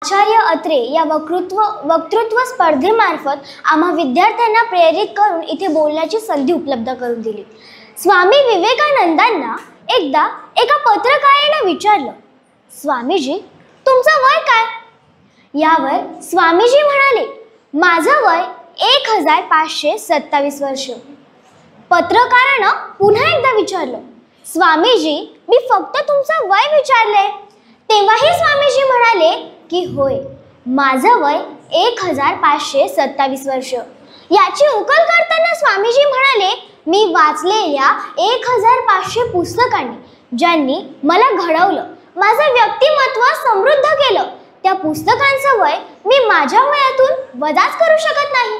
आचार्य अत्रे या वक्तृत्व स्पर्धेमार्फत आम्हा विद्यार्थ्यांना प्रेरित करून इथे बोलण्याची संधी उपलब्ध करून दिली। स्वामी विवेकानंदांना एकदा एका पत्रकाराने विचारलं, स्वामीजी तुमचं वय काय? यावर स्वामीजी म्हणाले, माझं वय 1527 वर्ष। पत्रकारानं पुन्हा एकदा विचारलं, स्वामीजी मी फक्त तुमचं वय विचारले। तेव्हाही स्वामीजी म्हणाले की होय, माझं वय 1527 वर्ष। याची उकल करताना स्वामीजी म्हणाले, मी वाचलेल्या 1500 पुस्तकांनी ज्यांनी मला घडवलं, माझं व्यक्तिमत्व समृद्ध केलं, त्या पुस्तकांचं वय मी माझ्या वयातून वजाच करू शकत नाही।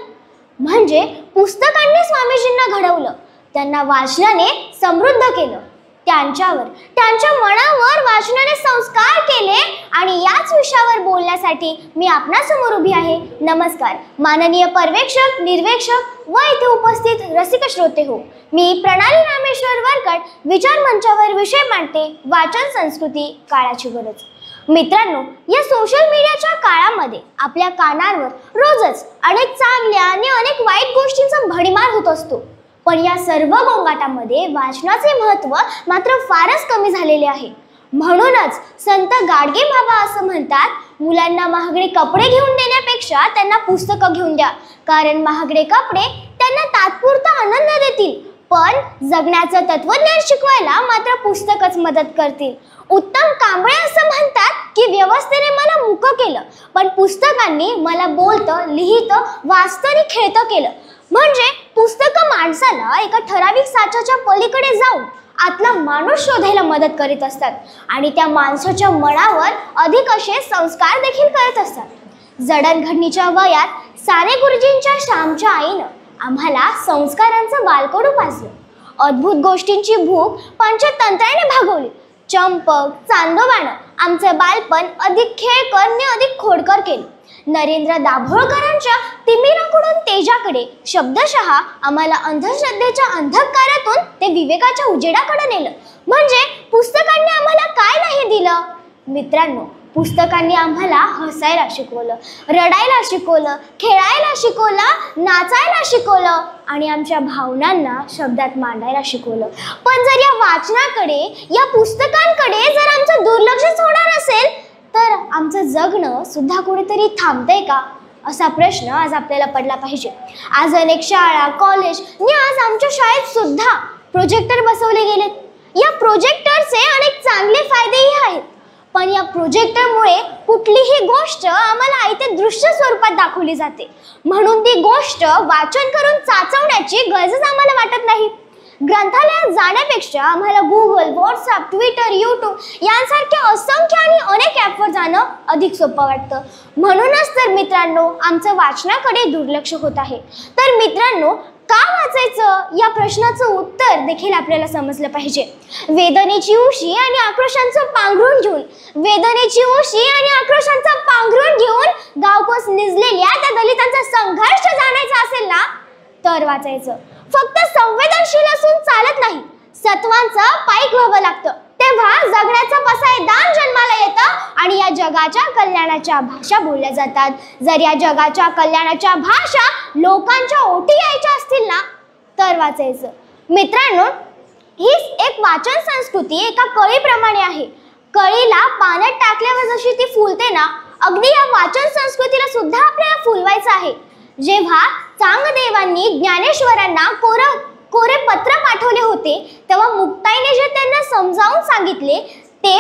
म्हणजे पुस्तकांनी स्वामीजींना घडवलं, त्यांना वाचनाने समृद्ध केलं, त्यांच्यावर त्यांच्या मनावर वाचनाने संस्कार केले आणि याच विषयावर बोलण्यासाठी मी आपणासमोर उभी आहे। नमस्कार माननीय पर्यवेक्षक, निर्वेक्षक व इथे उपस्थित रसिक श्रोते हो, मी प्रणाली रामेश्वर वरकड विचार मंचावर विषय मांडते, वाचन संस्कृती काळाची गरज। मित्रांनो, या सोशल मीडियाच्या काळामध्ये आपल्या कानावर रोजच अनेक चांगल्या आणि अनेक वाईट गोष्टींचा भडीमार होत असतो, पण या सर्व गोंगाटामध्ये वाचनाचे महत्त्व मात्र फारच कमी झालेले आहे। म्हणूनच संत गाडगे बाबा असं म्हणतात, मुलांना महागडे कपडे घेऊन देण्यापेक्षा त्यांना पुस्तकं घेऊन द्या, कारण महागडे कपडे त्यांना तात्पुरता आनंद देतील, पण जगण्याचं तत्वज्ञान शिकवायला मात्र पुस्तकच मदत करतील। उत्तम कांबळे असं म्हणतात की व्यवस्थेने मला मुकं केलं, पण पुस्तकांनी मला बोलतं, लिहितं, वाचतं आणि खेळतं केलं। म्हणजे पुस्तकं माणसाला एका ठराविक साच्याच्या पलीकडे जाऊन आतला माणूस शोधायला मदत करीत असतात आणि त्या माणसाच्या मनावर अधिक असे संस्कार देखील करत असतात। जडणघडणीच्या वयात साने गुरुजींच्या श्यामच्या आईनं आम्हाला संस्कारांचं बालकडू पाजलं, अद्भुत गोष्टींची भूक पंचतंत्राने भागवली। चंपक चांदोबानं आमचं बालपण अधिक खेळकर आणि अधिक खोडकर केलं। नरेंद्र दाभोळकरांच्या तिमिराकडून तेजाकडे शब्दशः आम्हाला अंधश्रद्धेच्या अंधकारातून ते विवेकाच्या उजेडाकडे नेलं। म्हणजे पुस्तकांनी आम्हाला काय नाही दिलं? मित्रांनो, पुस्तकांनी आम्हाला हसायला शिकवलं, रडायला शिकवलं, खेळायला शिकवलं, नाचायला शिकवलं आणि आमच्या भावनांना शब्दात मांडायला शिकवलं। पण जर या वाचनाकडे, या पुस्तकांकडे जर आमचं दुर्लक्षच होणार असेल तर आमचं जगणं सुद्धा कुठेतरी थांबतंय का, असा प्रश्न आज आपल्याला पडला पाहिजे। आज अनेक शाळा, कॉलेज आणि आज आमच्या शाळेत सुद्धा प्रोजेक्टर बसवले गेलेत। या प्रोजेक्टरचे अनेक चांगले फायदेही आहेत, पण या प्रोजेक्टरमुळे कुठलीही गोष्ट आम्हाला आयते दृश्य स्वरूपात दाखवली जाते, म्हणून ती गोष्ट वाचन करून चाचवण्याची गरजच आम्हाला वाटत नाही। ग्रंथालयात जाण्यापेक्षा आम्हाला गुगल, व्हॉट्सअप, ट्विटर, यूट्यूब यांसारख्या असंख्य आणि अनेक ॲपवर जाणं अधिक सोपं वाटतं। म्हणूनच तर मित्रांनो, आमचं वाचनाकडे दुर्लक्ष होत आहे। तर मित्रांनो, का वाचायचं या प्रश्नाचं उत्तर देखील आपल्याला समजलं पाहिजे। वेदनेची उशी आणि आक्रोशांचं पांघरून घेऊन, वेदनेची उशी आणि आक्रोशांचं पांघरून घेऊन गावकोस निजलेल्या त्या दलितांचा संघर्ष जाणायचा असेल ना, तर वाचायचं। फक्त संवेदनशील असून चालत नाही, सत्वांचं पाईक व्हावं लागतं, तेव्हा जगण्याचं पसायदान जन्माला येतं आणि या जगाच्या कल्याणाच्या भाषा बोलल्या जातात। जर या जगाच्या कल्याणाच्या भाषा लोकांच्या ओठी यायच्या असतील ना, तर वाचायचं। मित्रांनो, ही एक वाचन संस्कृती एका कळीप्रमाणे आहे। कळीला पाण्यात टाकल्यावर जशी ती फुलते ना, अगदी या वाचन संस्कृतीला सुद्धा आपल्याला फुलवायचं आहे। जेव्हा चांगदेवांनी ज्ञानेश्वरांना कोरे पत्र पाठवले होते, तेव्हा मुक्ताईने जे त्यांना समजावून सांगितले ते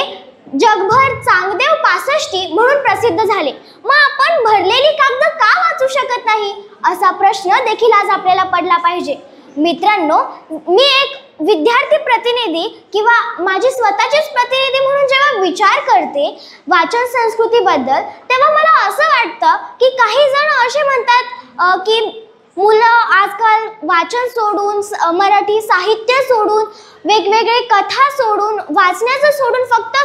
जगभर चांगदेव 65 म्हणून प्रसिद्ध झाले। मग आपण भरलेली कागद का वाचू शकत नाही, असा प्रश्न देखील आज आपल्याला पडला पाहिजे। मित्रांनो, मी एक विद्यार्थी प्रतिनिधी किंवा माझी स्वतःचीच प्रतिनिधी म्हणून जेव्हा विचार करते वाचन संस्कृतीबद्दल, तेव्हा मला असं वाटतं की काही जण असे म्हणतात की मुलं आजकाल वाचन सोडून, मराठी साहित्य सोडून, वेगवेगळे कथा सोडून, वाचण्याचं सोडून फक्त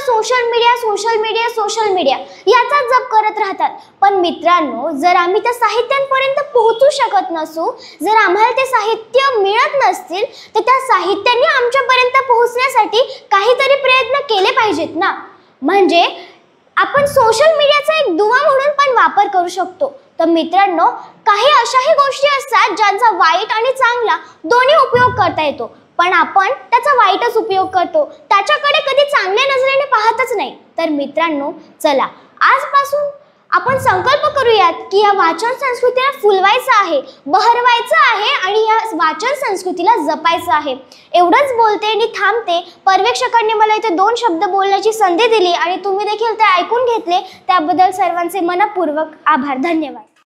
सोशल मीडिया याचा जप करत राहतात। पण मित्रांनो, जर आम्ही त्या साहित्यांपर्यंत पोहोचू शकत नसू, जर आम्हाला ते साहित्य मिळत नसतील, तर त्या साहित्यांनी आमच्यापर्यंत पोहोचण्यासाठी काहीतरी प्रयत्न केले पाहिजेत ना। म्हणजे आपण सोशल मीडियाचा एक दुवा म्हणून वापर करू शकतो. तर मित्रांनो, काही अशाही गोष्टी असतात ज्यांचा वाईट आणि चांगला दोन्ही उपयोग करता येतो, पण आपण त्याचा वाईटच उपयोग करतो, त्याच्याकडे कधी चांगल्या नजरेने पाहतच नाही. तर मित्रांनो, चला आजपासून आपण संकल्प करूयात की या वाचन संस्कृतीला फुलवायचं आहे, बहरवायचं आहे आणि या वाचन संस्कृतीला जपायचं आहे. एवढंच बोलते आणि थांबते. पर्यवेक्षकांनी मला इथे 2 शब्द बोलण्याची संधी दिली आणि तुम्ही देखील ते ऐकून घेतले, त्याबद्दल सर्वांचे मनपूर्वक आभार. धन्यवाद.